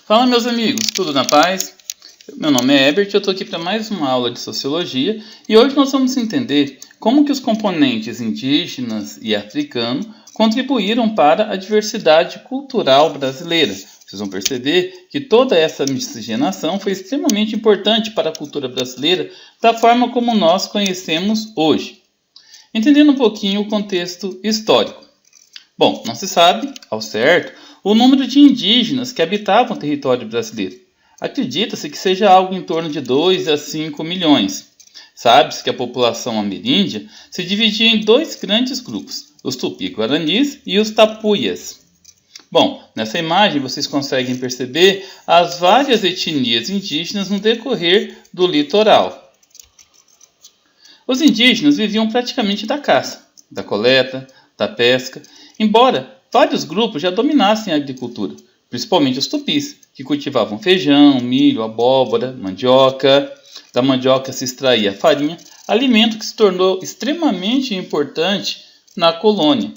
Fala, meus amigos, tudo na paz? Meu nome é Herbert e eu estou aqui para mais uma aula de Sociologia e hoje nós vamos entender como que os componentes indígenas e africanos contribuíram para a diversidade cultural brasileira. Vocês vão perceber que toda essa miscigenação foi extremamente importante para a cultura brasileira da forma como nós conhecemos hoje. Entendendo um pouquinho o contexto histórico. Bom, não se sabe, ao certo, o número de indígenas que habitavam o território brasileiro. Acredita-se que seja algo em torno de 2 a 5 milhões. Sabe-se que a população ameríndia se dividia em dois grandes grupos, os tupi-guaranis e os tapuias. Bom, nessa imagem vocês conseguem perceber as várias etnias indígenas no decorrer do litoral. Os indígenas viviam praticamente da caça, da coleta, da pesca, embora vários grupos já dominassem a agricultura, principalmente os tupis, que cultivavam feijão, milho, abóbora, mandioca. Da mandioca se extraía a farinha, alimento que se tornou extremamente importante na colônia.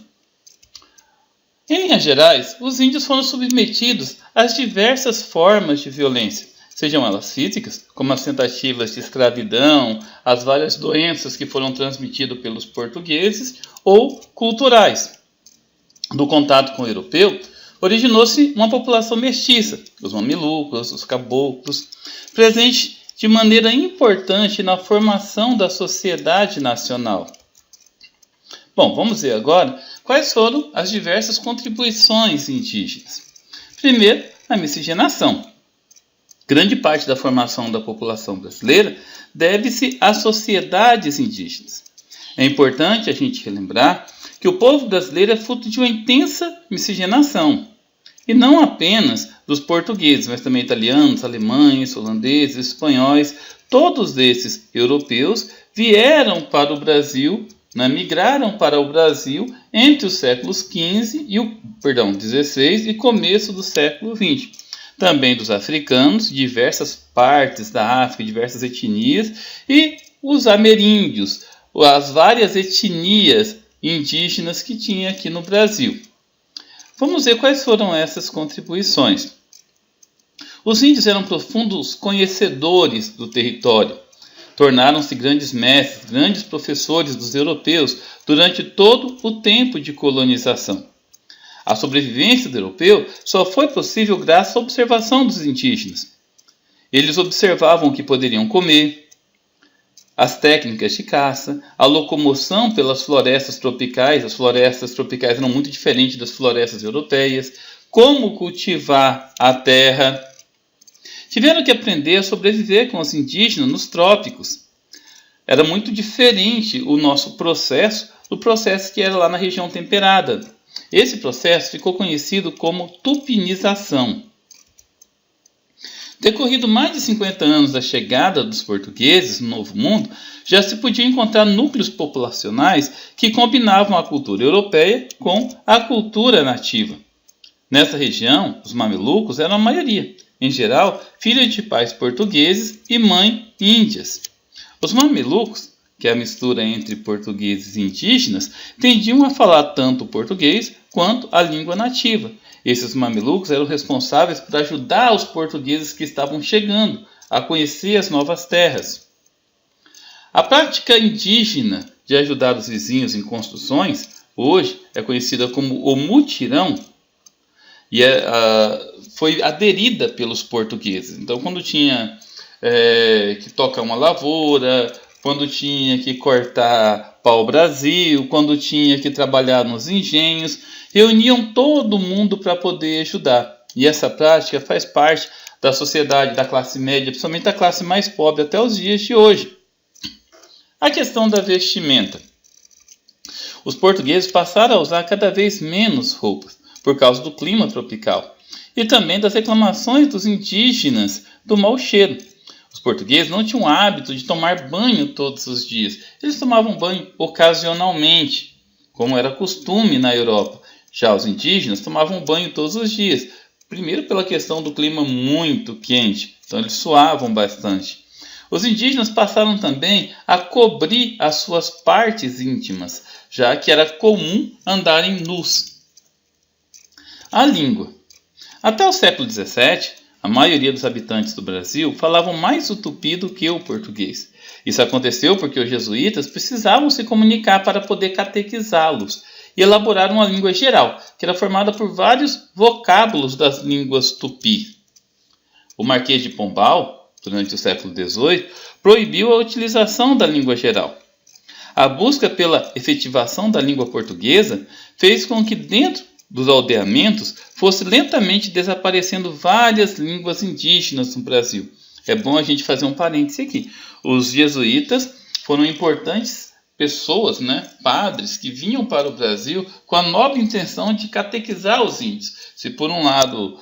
Em linhas gerais, os índios foram submetidos às diversas formas de violência, sejam elas físicas, como as tentativas de escravidão, as várias doenças que foram transmitidas pelos portugueses, ou culturais. Do contato com o europeu, originou-se uma população mestiça, os mamelucos, os caboclos, presente de maneira importante na formação da sociedade nacional. Bom, vamos ver agora quais foram as diversas contribuições indígenas. Primeiro, a miscigenação. Grande parte da formação da população brasileira deve-se às sociedades indígenas. É importante a gente relembrar que o povo brasileiro é fruto de uma intensa miscigenação, e não apenas dos portugueses, mas também italianos, alemães, holandeses, espanhóis. Todos esses europeus vieram para o Brasil, migraram para o Brasil entre os séculos XVI e começo do século XX. Também dos africanos, diversas partes da África, diversas etnias, e os ameríndios, as várias etnias indígenas que tinha aqui no Brasil. Vamos ver quais foram essas contribuições. Os índios eram profundos conhecedores do território. Tornaram-se grandes mestres, grandes professores dos europeus durante todo o tempo de colonização. A sobrevivência do europeu só foi possível graças à observação dos indígenas. Eles observavam o que poderiam comer, as técnicas de caça, a locomoção pelas florestas tropicais. As florestas tropicais eram muito diferentes das florestas europeias, como cultivar a terra. Tiveram que aprender a sobreviver com os indígenas nos trópicos. Era muito diferente o nosso processo do processo que era lá na região temperada. Esse processo ficou conhecido como tupinização. Decorrido mais de 50 anos da chegada dos portugueses no Novo Mundo, já se podia encontrar núcleos populacionais que combinavam a cultura europeia com a cultura nativa. Nessa região, os mamelucos eram a maioria, em geral, filhos de pais portugueses e mães índias. Os mamelucos, que é a mistura entre portugueses e indígenas, tendiam a falar tanto o português quanto a língua nativa. Esses mamelucos eram responsáveis por ajudar os portugueses que estavam chegando a conhecer as novas terras. A prática indígena de ajudar os vizinhos em construções, hoje é conhecida como o mutirão, e foi aderida pelos portugueses. Então, quando tinha que tocar uma lavoura, quando tinha que cortar pau-brasil, quando tinha que trabalhar nos engenhos, reuniam todo mundo para poder ajudar. E essa prática faz parte da sociedade, da classe média, principalmente da classe mais pobre até os dias de hoje. A questão da vestimenta. Os portugueses passaram a usar cada vez menos roupas, por causa do clima tropical, e também das reclamações dos indígenas do mau cheiro. Os portugueses não tinham o hábito de tomar banho todos os dias. Eles tomavam banho ocasionalmente, como era costume na Europa. Já os indígenas tomavam banho todos os dias. Primeiro pela questão do clima muito quente, então eles suavam bastante. Os indígenas passaram também a cobrir as suas partes íntimas, já que era comum andarem nus. A língua. Até o século XVII, a maioria dos habitantes do Brasil falavam mais o tupi do que o português. Isso aconteceu porque os jesuítas precisavam se comunicar para poder catequizá-los e elaborar uma língua geral, que era formada por vários vocábulos das línguas tupi. O Marquês de Pombal, durante o século XVIII, proibiu a utilização da língua geral. A busca pela efetivação da língua portuguesa fez com que dentro dos aldeamentos fosse lentamente desaparecendo várias línguas indígenas no Brasil. É bom a gente fazer um parêntese aqui. Os jesuítas foram importantes pessoas, padres, que vinham para o Brasil com a nobre intenção de catequizar os índios. Se por um lado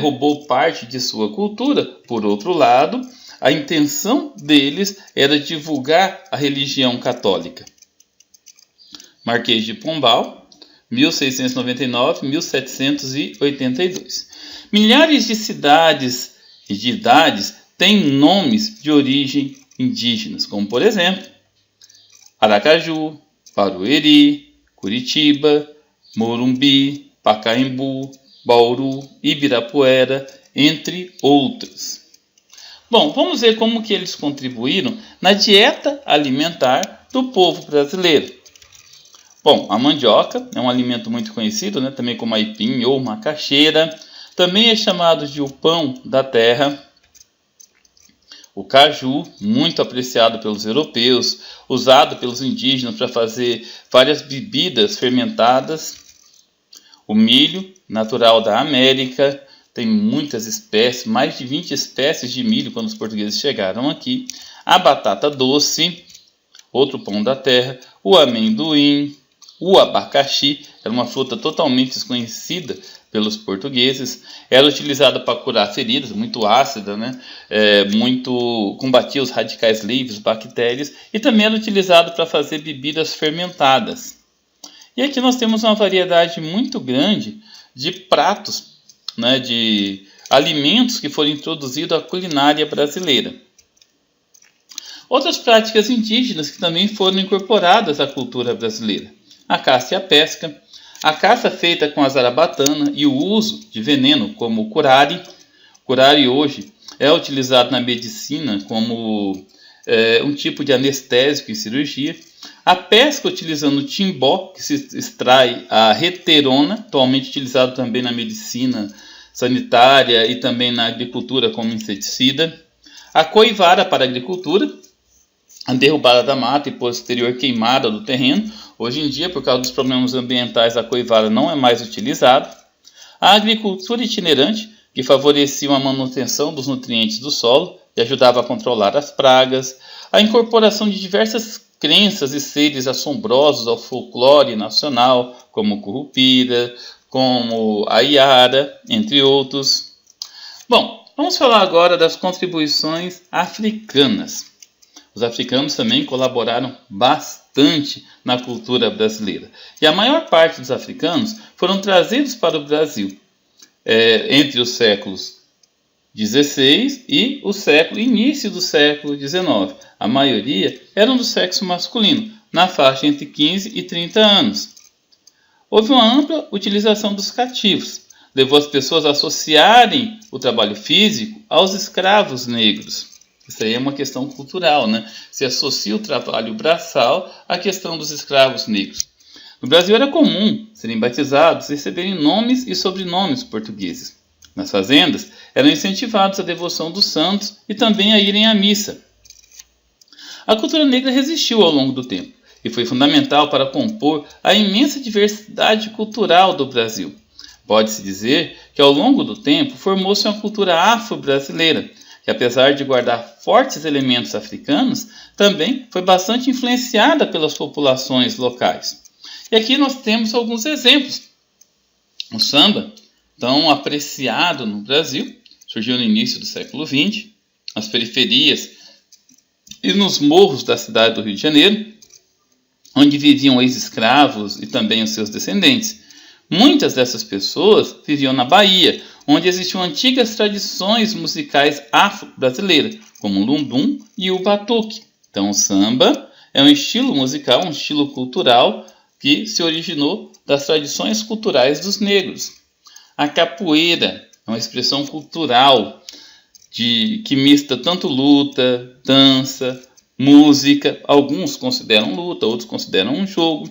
roubou parte de sua cultura, por outro lado, a intenção deles era divulgar a religião católica. Marquês de Pombal, 1699-1782. Milhares de cidades e de idades têm nomes de origem indígenas, como por exemplo, Aracaju, Barueri, Curitiba, Morumbi, Pacaembu, Bauru, Ibirapuera, entre outros. Bom, vamos ver como que eles contribuíram na dieta alimentar do povo brasileiro. Bom, a mandioca é um alimento muito conhecido, também como aipim ou macaxeira. Também é chamado de o pão da terra. O caju, muito apreciado pelos europeus, usado pelos indígenas para fazer várias bebidas fermentadas. O milho, natural da América, tem muitas espécies, mais de 20 espécies de milho quando os portugueses chegaram aqui. A batata doce, outro pão da terra. O amendoim, o abacaxi, era uma fruta totalmente desconhecida pelos portugueses, era utilizada para curar feridas, muito ácida, combatia os radicais livres, bactérias, e também era utilizado para fazer bebidas fermentadas. E aqui nós temos uma variedade muito grande de pratos, de alimentos que foram introduzidos à culinária brasileira. Outras práticas indígenas que também foram incorporadas à cultura brasileira: a caça e a pesca, a caça feita com a zarabatana e o uso de veneno como o curare. O curare hoje é utilizado na medicina como um tipo de anestésico em cirurgia. A pesca utilizando o timbó, que se extrai a reterona, atualmente utilizado também na medicina sanitária e também na agricultura como inseticida. A coivara para a agricultura, a derrubada da mata e posterior queimada do terreno. Hoje em dia, por causa dos problemas ambientais, a coivara não é mais utilizada. A agricultura itinerante, que favorecia a manutenção dos nutrientes do solo e ajudava a controlar as pragas. A incorporação de diversas crenças e seres assombrosos ao folclore nacional, como o curupira, como a iara, entre outros. Bom, vamos falar agora das contribuições africanas. Os africanos também colaboraram bastante na cultura brasileira. E a maior parte dos africanos foram trazidos para o Brasil entre os séculos XVI e o início do século XIX. A maioria eram do sexo masculino, na faixa entre 15 e 30 anos. Houve uma ampla utilização dos cativos. Levou as pessoas a associarem o trabalho físico aos escravos negros. Isso aí é uma questão cultural, Se associa o trabalho braçal à questão dos escravos negros. No Brasil era comum serem batizados e receberem nomes e sobrenomes portugueses. Nas fazendas, eram incentivados à devoção dos santos e também a irem à missa. A cultura negra resistiu ao longo do tempo e foi fundamental para compor a imensa diversidade cultural do Brasil. Pode-se dizer que ao longo do tempo formou-se uma cultura afro-brasileira, que apesar de guardar fortes elementos africanos, também foi bastante influenciada pelas populações locais. E aqui nós temos alguns exemplos. O samba, tão apreciado no Brasil, surgiu no início do século XX, nas periferias e nos morros da cidade do Rio de Janeiro, onde viviam ex-escravos e também os seus descendentes. Muitas dessas pessoas viviam na Bahia, onde existiam antigas tradições musicais afro-brasileiras, como o lumbum e o batuque. Então o samba é um estilo musical, um estilo cultural que se originou das tradições culturais dos negros. A capoeira É uma expressão cultural que mista tanto luta, dança, música. Alguns consideram luta, outros consideram um jogo.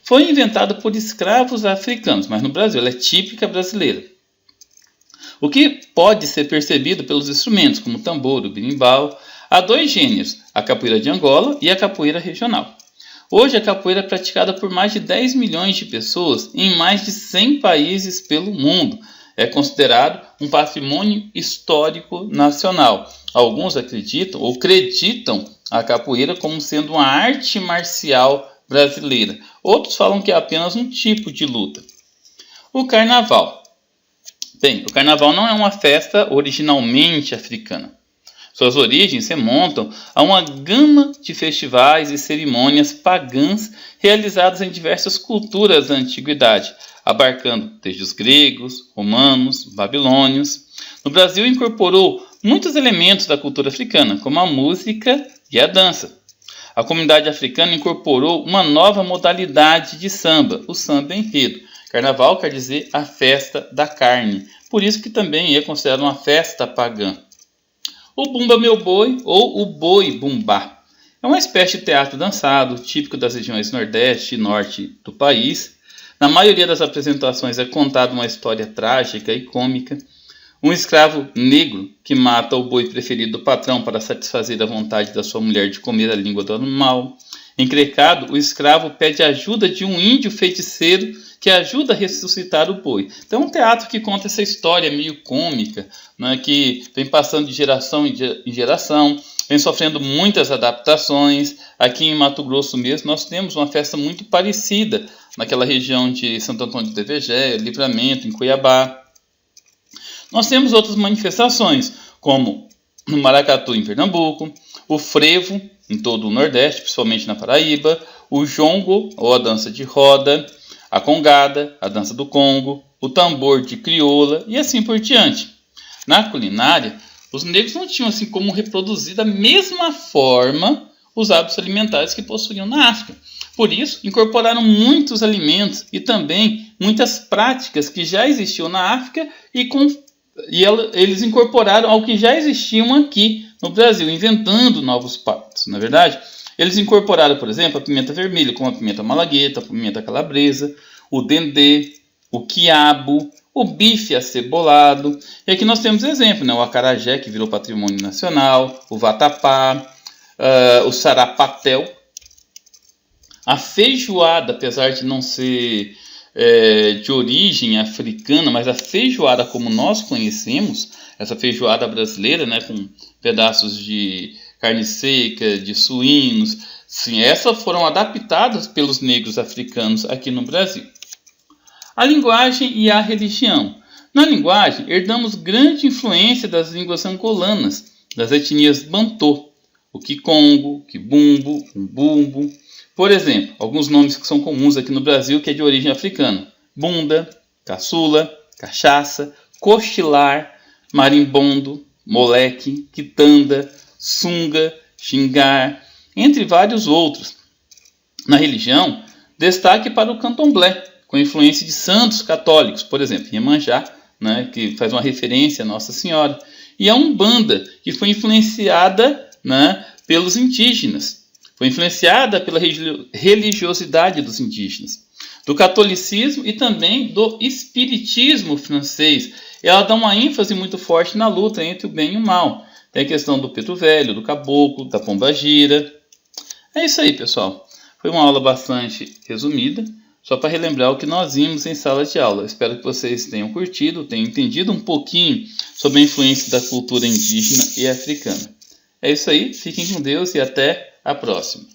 Foi inventada por escravos africanos, mas no Brasil ela é típica brasileira. O que pode ser percebido pelos instrumentos, como o tambor, o berimbau. Há 2 gêneros, a capoeira de Angola e a capoeira regional. Hoje a capoeira é praticada por mais de 10 milhões de pessoas em mais de 100 países pelo mundo. É considerado um patrimônio histórico nacional. Alguns acreditam a capoeira como sendo uma arte marcial brasileira. Outros falam que é apenas um tipo de luta. O carnaval. Bem, o carnaval não é uma festa originalmente africana. Suas origens se remontam a uma gama de festivais e cerimônias pagãs realizadas em diversas culturas da antiguidade, abarcando desde os gregos, romanos, babilônios. No Brasil incorporou muitos elementos da cultura africana, como a música e a dança. A comunidade africana incorporou uma nova modalidade de samba, o samba enredo. Carnaval quer dizer a festa da carne, por isso que também é considerado uma festa pagã. O Bumba Meu Boi ou o Boi Bumbá é uma espécie de teatro dançado, típico das regiões Nordeste e Norte do país. Na maioria das apresentações é contada uma história trágica e cômica. Um escravo negro que mata o boi preferido do patrão para satisfazer a vontade da sua mulher de comer a língua do animal. Encrecado, o escravo pede ajuda de um índio feiticeiro que ajuda a ressuscitar o boi. Então é um teatro que conta essa história meio cômica, né, que vem passando de geração em geração, vem sofrendo muitas adaptações. Aqui em Mato Grosso mesmo nós temos uma festa muito parecida, naquela região de Santo Antônio de Devegé, Livramento, em Cuiabá. Nós temos outras manifestações, como no Maracatu, em Pernambuco, o frevo, em todo o Nordeste, principalmente na Paraíba, o jongo, ou a dança de roda, a congada, a dança do Congo, o tambor de crioula e assim por diante. Na culinária, os negros não tinham assim como reproduzir da mesma forma os hábitos alimentares que possuíam na África. Por isso, incorporaram muitos alimentos e também muitas práticas que já existiam na África eles incorporaram ao que já existiam aqui no Brasil, inventando novos pratos. Na verdade, eles incorporaram, por exemplo, a pimenta vermelha, como a pimenta malagueta, a pimenta calabresa, o dendê, o quiabo, o bife acebolado. E aqui nós temos exemplo, né? O acarajé, que virou patrimônio nacional, o vatapá, o sarapatel. A feijoada, apesar de não ser de origem africana, mas a feijoada como nós conhecemos, essa feijoada brasileira, né, com pedaços de carne seca, de suínos, sim, essas foram adaptadas pelos negros africanos aqui no Brasil. A linguagem e a religião. Na linguagem, herdamos grande influência das línguas angolanas, das etnias Bantu, o Kikongo, o Kibumbo, o Mbumbo. Por exemplo, alguns nomes que são comuns aqui no Brasil, que é de origem africana: bunda, caçula, cachaça, cochilar, marimbondo, moleque, quitanda, sunga, xingar, entre vários outros. Na religião, destaque para o candomblé, com influência de santos católicos, por exemplo, Iemanjá, né, que faz uma referência a Nossa Senhora, e a Umbanda, que foi influenciada, né, pelos indígenas. Foi influenciada pela religiosidade dos indígenas, do catolicismo e também do espiritismo francês. Ela dá uma ênfase muito forte na luta entre o bem e o mal. Tem a questão do preto velho, do caboclo, da pombagira. É isso aí, pessoal. Foi uma aula bastante resumida, só para relembrar o que nós vimos em sala de aula. Espero que vocês tenham curtido, tenham entendido um pouquinho sobre a influência da cultura indígena e africana. É isso aí, fiquem com Deus e até a próxima.